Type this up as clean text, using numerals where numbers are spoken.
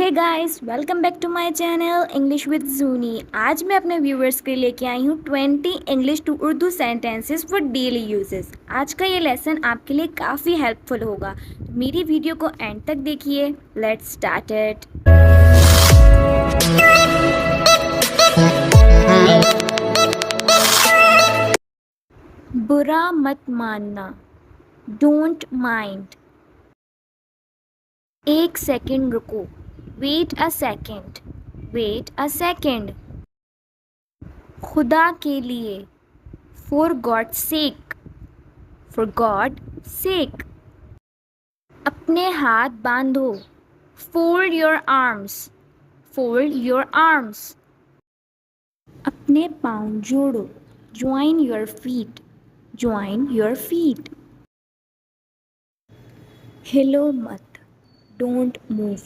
Hey guys, welcome back to my channel English with Juni. आज मैं अपने व्यूअर्स के लिए लेके आई हूँ 20 English to Urdu sentences for daily uses. आज का ये लेसन आपके लिए काफ़ी हेल्पफुल होगा। मेरी वीडियो को एंड तक देखिए। Let's start it. बुरा मत मानना, डोंट माइंड। एक सेकंड रुको, wait a second, wait a second. खुदा के लिए, for God sake, for God sake. अपने हाथ बांधो, fold your arms, fold your arms. अपने पाँव जोड़ो, join your feet, join your feet. हिलो मत, डोंट मूव,